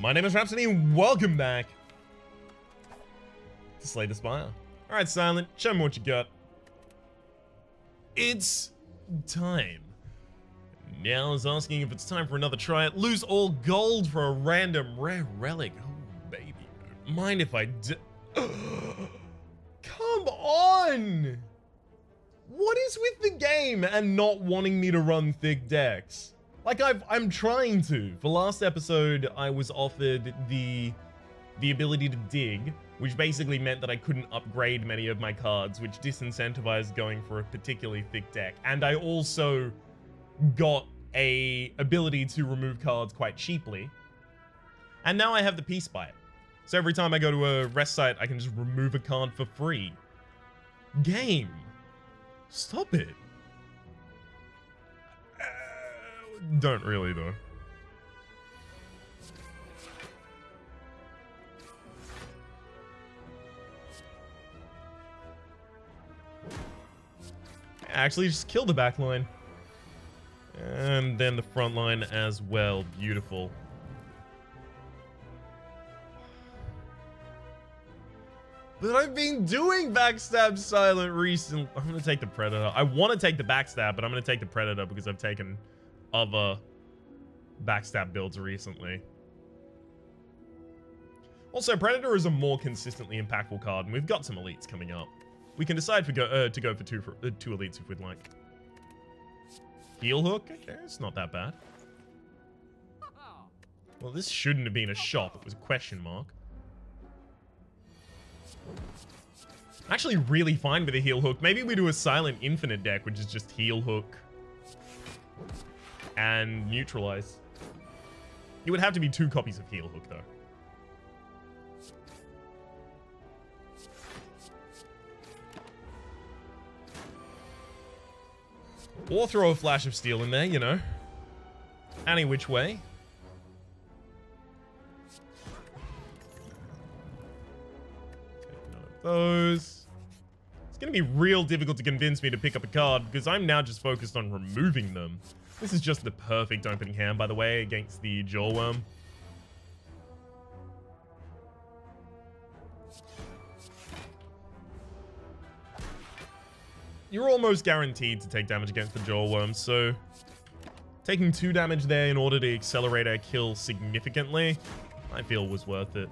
My name is Rhapsody and welcome back to Slay the Spire. Alright, Silent, show me what you got. It's time. Now is asking if it's time for another try at lose all gold for a random rare relic. Oh, baby. Don't mind if I do. Come on! What is with the game and not wanting me to run thick decks? Like, I'm trying to. For last episode, I was offered the ability to dig, which basically meant that I couldn't upgrade many of my cards, which disincentivized going for a particularly thick deck. And I also got a ability to remove cards quite cheaply. And now I have the Peace Spire. So every time I go to a rest site, I can just remove a card for free. Game. Stop it. Don't really, though. Actually, just kill the back line. And then the front line as well. Beautiful. But I've been doing backstab silent recently. I'm going to take the Predator. I want to take the backstab, but I'm going to take the Predator because I've taken other backstab builds recently. Also, Predator is a more consistently impactful card, and we've got some elites coming up. We can decide to go for two elites if we'd like. Heel hook? Okay, it's not that bad. Well, this shouldn't have been a shop. It was a question mark. I'm actually really fine with a heel hook. Maybe we do a silent infinite deck, which is just heel hook and neutralize. It would have to be 2 copies of heel hook, though. Or throw a flash of steel in there, you know. Any which way. Take none of those. It's going to be real difficult to convince me to pick up a card because I'm now just focused on removing them. This is just the perfect opening hand, by the way, against the Jawworm. You're almost guaranteed to take damage against the Jawworm, so taking 2 damage there in order to accelerate our kill significantly, I feel was worth it.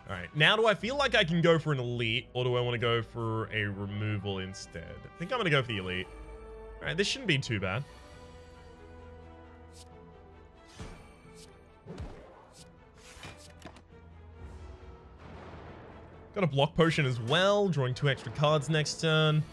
Alright, now do I feel like I can go for an elite, or do I want to go for a removal instead? I think I'm going to go for the elite. Alright, this shouldn't be too bad. Got a block potion as well, drawing 2 extra cards next turn.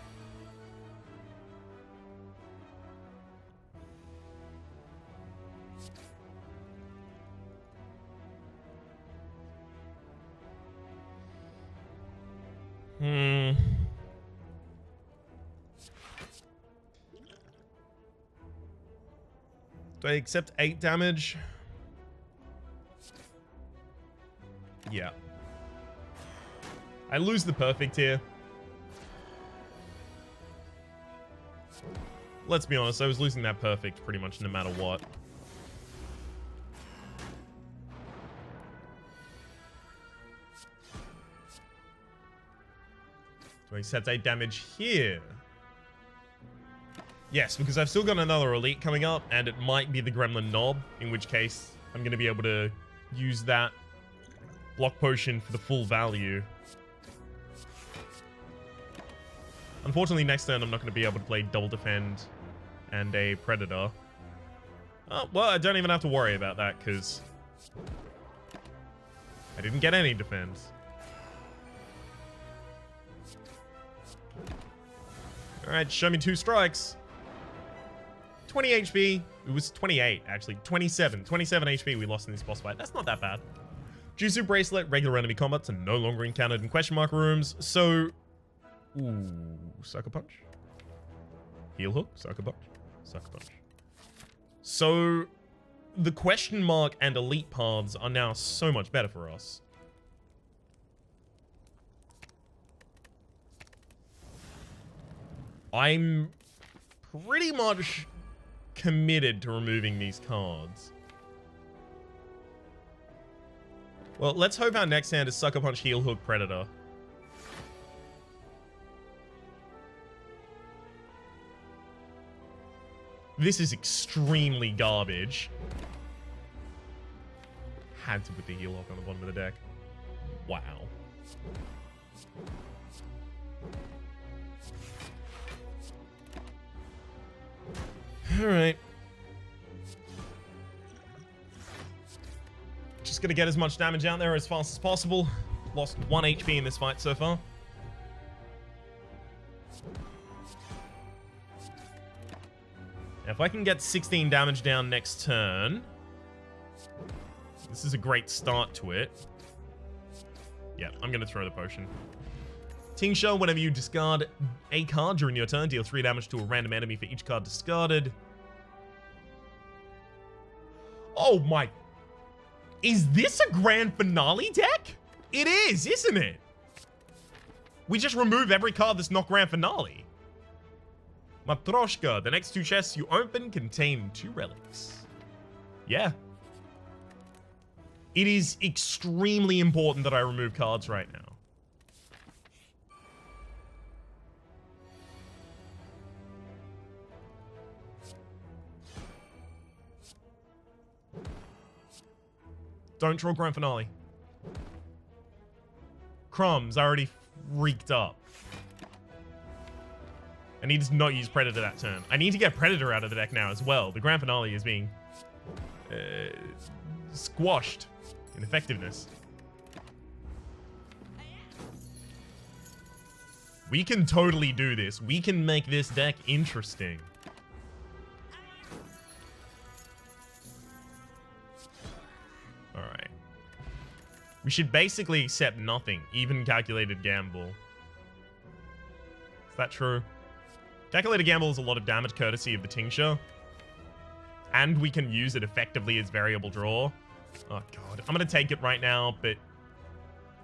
Do I accept 8 damage? Yeah. I lose the perfect here. Let's be honest, I was losing that perfect pretty much no matter what. Do I accept 8 damage here? Yes, because I've still got another elite coming up, and it might be the Gremlin Knob, in which case I'm going to be able to use that block potion for the full value. Unfortunately, next turn I'm not going to be able to play double defend and a Predator. Oh, well, I don't even have to worry about that, because I didn't get any defense. Alright, show me 2 strikes. 20 HP. It was 28, actually. 27 HP we lost in this boss fight. That's not that bad. Jutsu Bracelet, regular enemy combats are no longer encountered in question mark rooms, so... Ooh, Sucker Punch. Heel hook, Sucker Punch, Sucker Punch. So, the question mark and elite paths are now so much better for us. I'm pretty much committed to removing these cards. Well, let's hope our next hand is Sucker Punch, Heel Hook, Predator. This is extremely garbage. Had to put the Heel Hook on the bottom of the deck. Wow. Alright. Just gonna get as much damage out there as fast as possible. Lost 1 HP in this fight so far. Now, if I can get 16 damage down next turn, this is a great start to it. Yeah, I'm gonna throw the potion. Tingsha, whenever you discard a card during your turn, deal 3 damage to a random enemy for each card discarded. Oh my... Is this a grand finale deck? It is, isn't it? We just remove every card that's not grand finale. Matroshka, the next 2 chests you open contain 2 relics. Yeah. It is extremely important that I remove cards right now. Don't draw grand finale. Crumbs, I already freaked up. I need to not use Predator that turn. I need to get Predator out of the deck now as well. The grand finale is being squashed in effectiveness. We can totally do this. We can make this deck interesting. Alright. We should basically accept nothing, even calculated gamble. Is that true? Calculated gamble is a lot of damage courtesy of the Tingsha. And we can use it effectively as variable draw. Oh god. I'm going to take it right now, but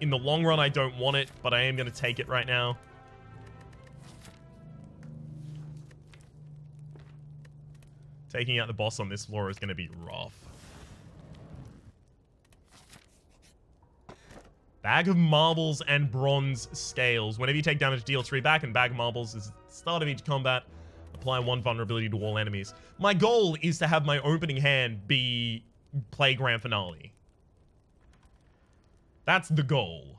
in the long run I don't want it, but I am going to take it right now. Taking out the boss on this floor is going to be rough. Bag of Marbles and Bronze Scales. Whenever you take damage, deal 3 back, and Bag of Marbles is at the start of each combat. Apply 1 vulnerability to all enemies. My goal is to have my opening hand be play Grand Finale. That's the goal.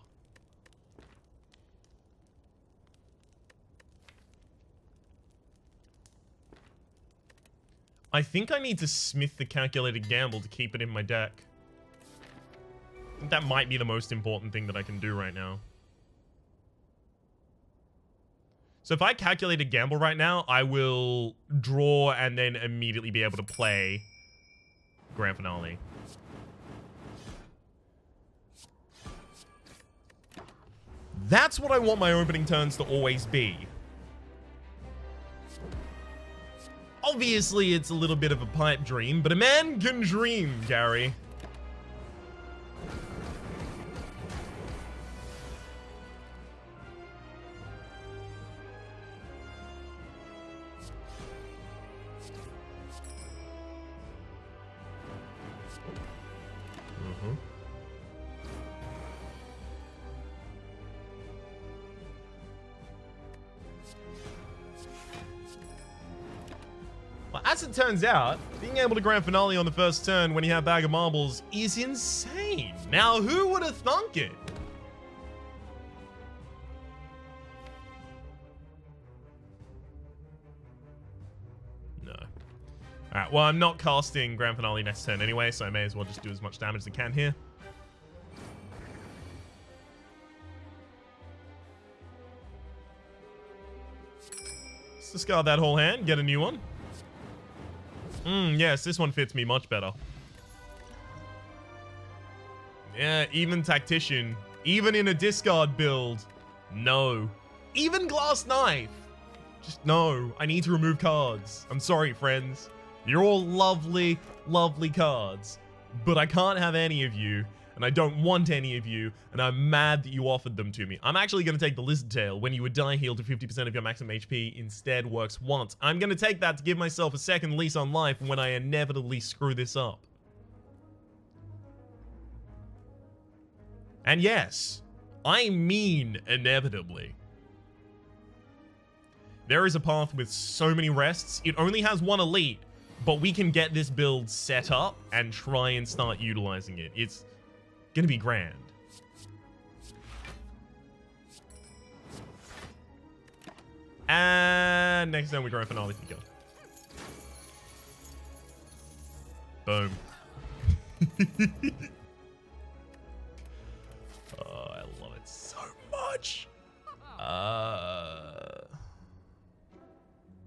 I think I need to smith the Calculated Gamble to keep it in my deck. That might be the most important thing that I can do right now. So if I calculate a gamble right now, I will draw and then immediately be able to play Grand Finale. That's what I want my opening turns to always be. Obviously, it's a little bit of a pipe dream, but a man can dream, Gary. Well, as it turns out, being able to Grand Finale on the first turn when you have Bag of Marbles is insane. Now, who would have thunk it? No. Alright, well, I'm not casting Grand Finale next turn anyway, so I may as well just do as much damage as I can here. Let's discard that whole hand, get a new one. Yes, this one fits me much better. Yeah, even Tactician. Even in a discard build. No. Even Glass Knife. Just no. I need to remove cards. I'm sorry, friends. You're all lovely, lovely cards. But I can't have any of you. And I don't want any of you. And I'm mad that you offered them to me. I'm actually going to take the Lizard Tail. When you would die, heal to 50% of your maximum HP. Instead works once. I'm going to take that to give myself a second lease on life when I inevitably screw this up. And yes, I mean inevitably. There is a path with so many rests. It only has one elite, but we can get this build set up and try and start utilizing it. It's gonna be grand. And next time we grand finale for the kill. Boom. Oh, I love it so much.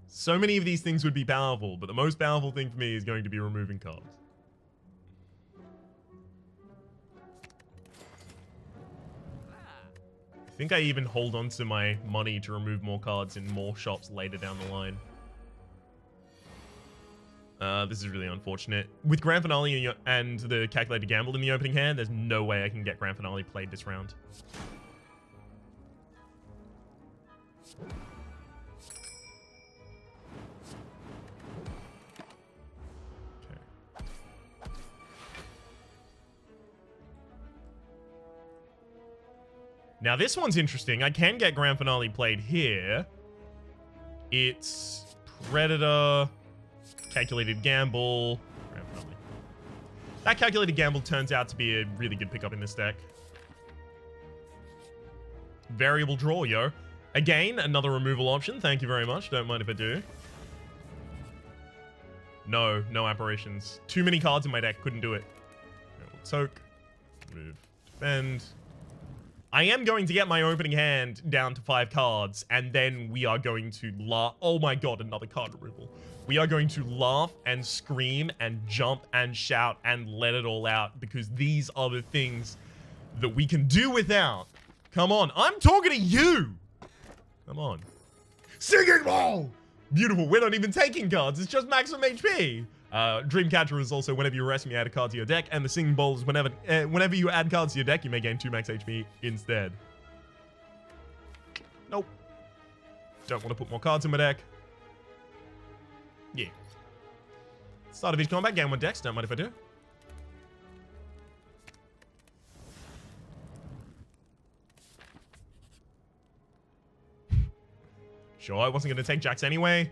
So many of these things would be powerful, but the most powerful thing for me is going to be removing cards. I think I even hold on to my money to remove more cards in more shops later down the line. This is really unfortunate. With Grand Finale and the Calculated Gamble in the opening hand, there's no way I can get Grand Finale played this round. Now this one's interesting. I can get Grand Finale played here. It's Predator, Calculated Gamble, Grand Finale. That Calculated Gamble turns out to be a really good pickup in this deck. Variable Draw, yo. Again, another removal option. Thank you very much. Don't mind if I do. No apparitions. Too many cards in my deck. Couldn't do it. Soak. Move. Defend. I am going to get my opening hand down to 5 cards, and then we are going to laugh. Oh my god, another card removal. We are going to laugh and scream and jump and shout and let it all out, because these are the things that we can do without. Come on, I'm talking to you. Come on. Singing Ball! Beautiful, we're not even taking cards, it's just maximum HP. Dreamcatcher is also whenever you arrest me, add a card to your deck, and the Singing Bowl is whenever you add cards to your deck, you may gain 2 max HP instead. Nope. Don't want to put more cards in my deck. Yeah. Start of each combat, game 1 decks, don't mind if I do. Sure, I wasn't going to take Jax anyway.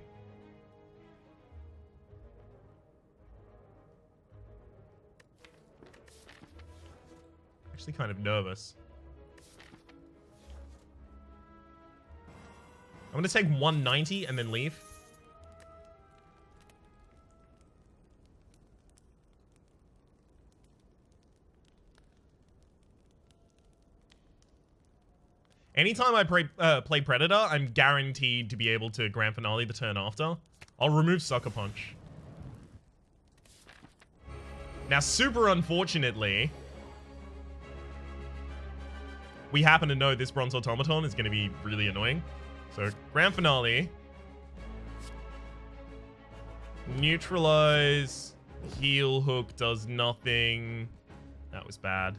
Actually kind of nervous. I'm going to take 190 and then leave. Anytime I play Predator, I'm guaranteed to be able to Grand Finale the turn after. I'll remove Sucker Punch. Now, super unfortunately, we happen to know this Bronze Automaton is going to be really annoying. So, Grand Finale. Neutralize. Heal Hook does nothing. That was bad.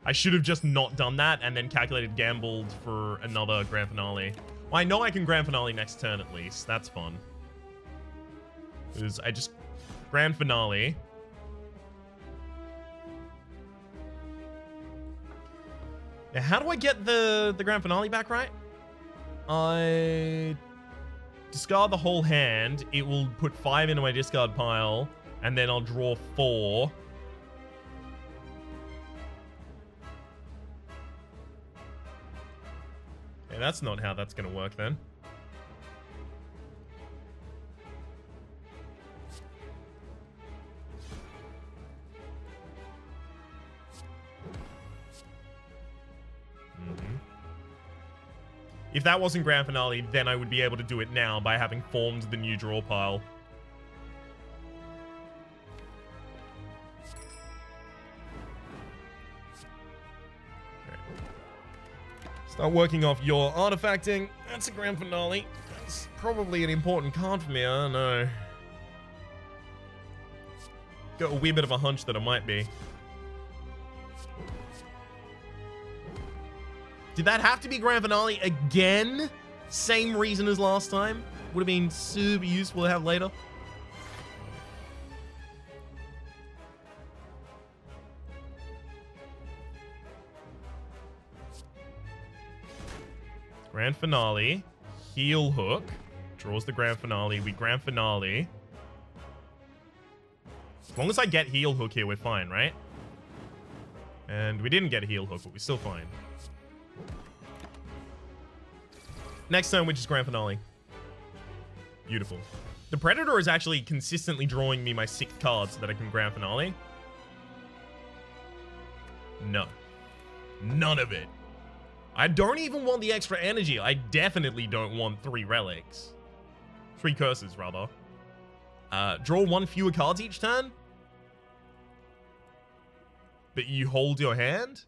I should have just not done that and then Calculated Gambled for another Grand Finale. Well, I know I can Grand Finale next turn at least. That's fun. Because I just... Grand Finale. Now, how do I get the Grand Finale back right? I discard the whole hand. It will put 5 into my discard pile. And then I'll draw 4. Okay, that's not how that's going to work then. If that wasn't Grand Finale, then I would be able to do it now by having formed the new draw pile. Okay. Start working off your artifacting. That's a Grand Finale. That's probably an important card for me, I don't know. Got a wee bit of a hunch that it might be. Did that have to be Grand Finale again? Same reason as last time? Would have been super useful to have later. Grand finale. Heel hook. Draws the grand finale. We grand finale. As long as I get heel hook here, we're fine, right? And we didn't get a heel hook, but we're still fine. Next turn, which is grand finale. Beautiful. The Predator is actually consistently drawing me my 6 cards so that I can grand finale. No. None of it. I don't even want the extra energy. I definitely don't want 3 relics. 3 curses, rather. Draw 1 fewer cards each turn? But you hold your hand?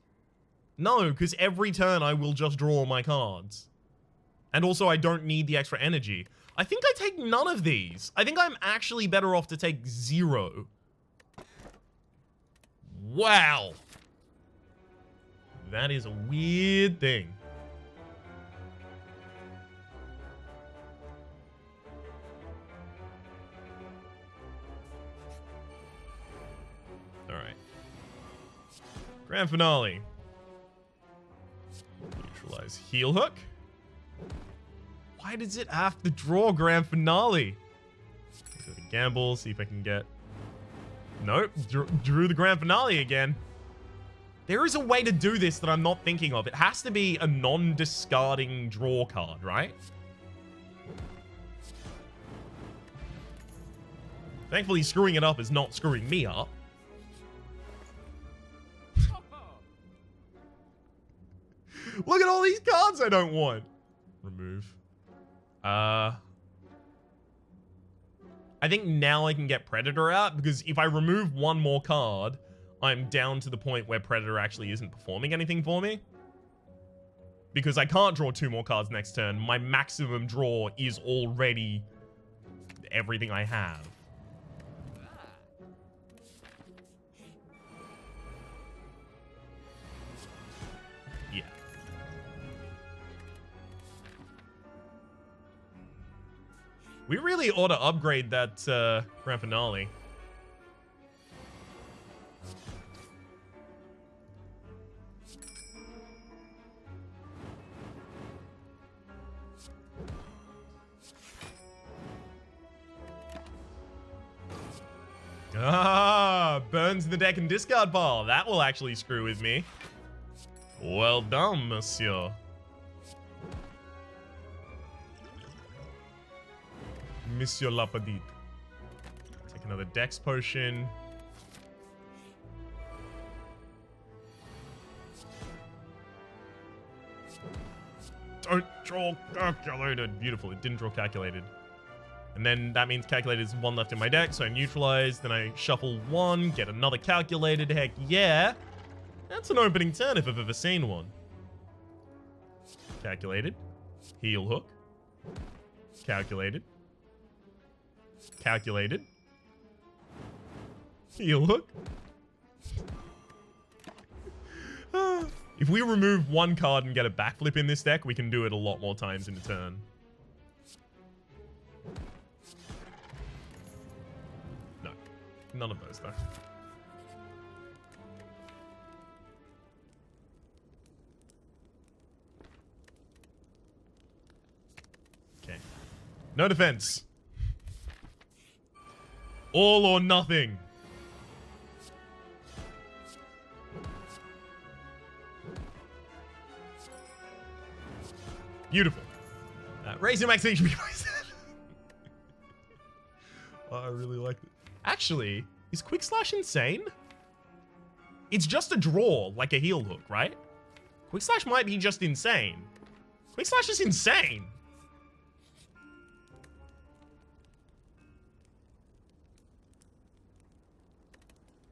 No, because every turn I will just draw my cards. And also, I don't need the extra energy. I think I take none of these. I think I'm actually better off to take 0. Wow. That is a weird thing. All right. Grand finale. Neutralize heel hook. Why does it have to draw grand finale? Go to gamble, see if I can get... Nope, drew the grand finale again. There is a way to do this that I'm not thinking of. It has to be a non-discarding draw card, right? Thankfully, screwing it up is not screwing me up. Look at all these cards I don't want. Remove. I think now I can get Predator out, because if I remove 1 more card, I'm down to the point where Predator actually isn't performing anything for me. Because I can't draw 2 more cards next turn. My maximum draw is already everything I have. Yeah. We really ought to upgrade that grand finale. Ah, burns the deck and discard pile. That will actually screw with me. Well done, monsieur. Monsieur Lapadite. Take another Dex potion. Don't draw calculated. Beautiful. It didn't draw calculated. And then that means calculated is 1 left in my deck, so I neutralize. Then I shuffle 1, get another calculated. Heck yeah. That's an opening turn if I've ever seen one. Calculated. Heel hook. Calculated. Calculated. Heel hook. If we remove 1 card and get a backflip in this deck, we can do it a lot more times in a turn. No. None of those, though. Okay. No defense. All or nothing. Beautiful. Raise your max HP by 7. Oh, I really like it. Actually, is Quick Slash insane? It's just a draw, like a heel hook, right? Quick Slash might be just insane. Quick Slash is insane.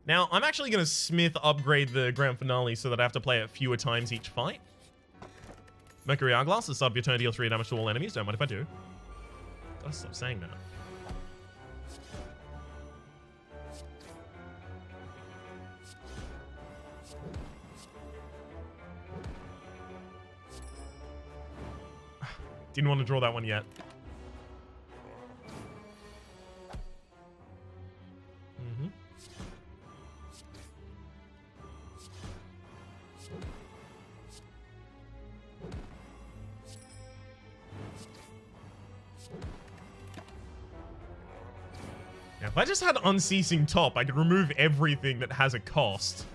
Now, I'm actually going to Smith upgrade the grand finale so that I have to play it fewer times each fight. Mercury Hourglass, the sub your turn deal 3 damage to all enemies. Don't mind if I do. Gotta stop saying that. Didn't want to draw that one yet. If I just had Unceasing Top, I could remove everything that has a cost.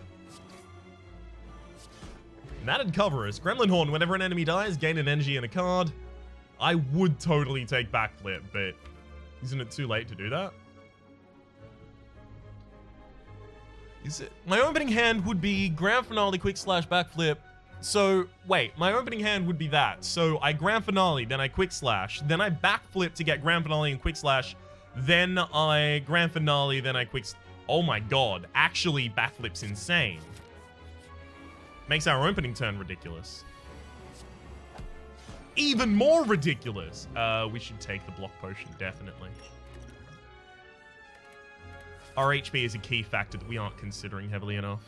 And that'd cover us. Gremlin Horn, whenever an enemy dies, gain an energy and a card. I would totally take Backflip, but isn't it too late to do that? Is it? My opening hand would be Grand Finale, Quick Slash, Backflip. So, wait, my opening hand would be that. So I Grand Finale, then I Quick Slash, then I Backflip to get Grand Finale and Quick Slash, then I Grand Finale, then I Oh my god, actually Backflip's insane. Makes our opening turn ridiculous. Even more ridiculous. We should take the block potion, definitely. Our HP is a key factor that we aren't considering heavily enough.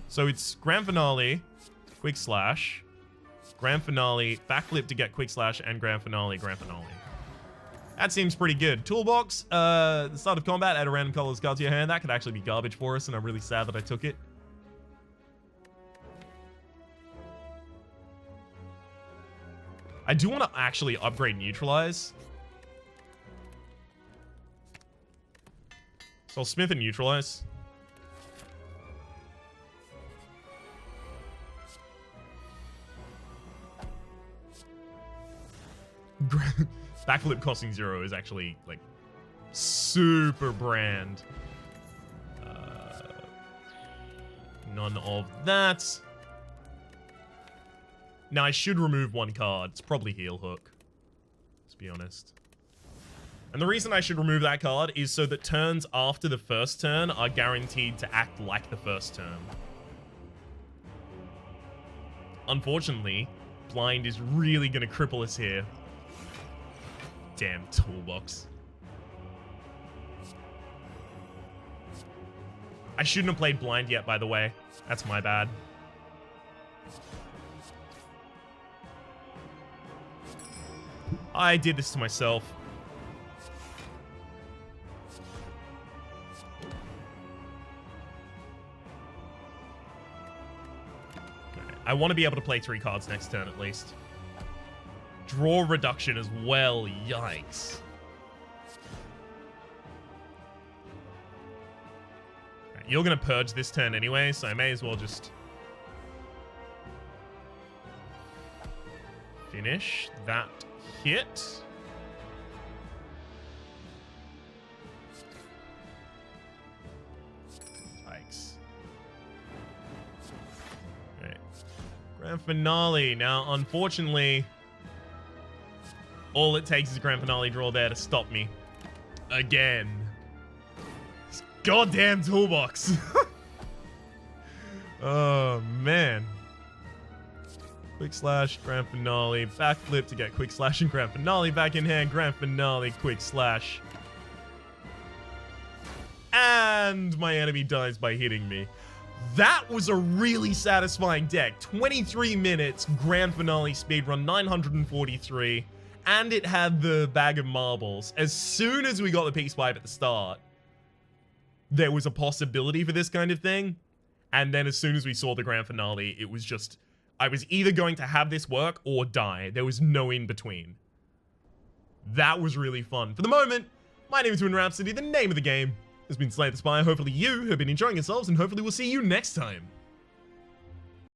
So it's Grand Finale, Quick Slash, Grand Finale, Backflip to get Quick Slash, and Grand Finale, Grand Finale. That seems pretty good. Toolbox, the start of combat, add a random colorless card to your hand. That could actually be garbage for us, and I'm really sad that I took it. I do want to actually upgrade Neutralize. So I'll Smith and Neutralize. Backflip costing 0 is actually, like, super brand. None of that. Now, I should remove one card. It's probably Heel Hook. Let's be honest. And the reason I should remove that card is so that turns after the first turn are guaranteed to act like the first turn. Unfortunately, Blind is really going to cripple us here. Damn Toolbox. I shouldn't have played Blind yet, by the way. That's my bad. I did this to myself. Okay. I want to be able to play 3 cards next turn at least. Draw reduction as well. Yikes. Right, you're going to purge this turn anyway, so I may as well just finish that hit. Yikes. Right. Grand Finale. Now, unfortunately, all it takes is a Grand Finale draw there to stop me. Again. This goddamn Toolbox. Oh, man. Quick Slash, Grand Finale, Backflip to get Quick Slash and Grand Finale back in hand. Grand Finale, Quick Slash. And my enemy dies by hitting me. That was a really satisfying deck. 23 minutes, Grand Finale speedrun, 943. And it had the bag of marbles. As soon as we got the Peace Pipe at the start, there was a possibility for this kind of thing. And then as soon as we saw the Grand Finale, it was just, I was either going to have this work or die. There was no in between. That was really fun. For the moment, my name is Rhapsody. The name of the game has been Slay the Spire. Hopefully you have been enjoying yourselves, and hopefully we'll see you next time.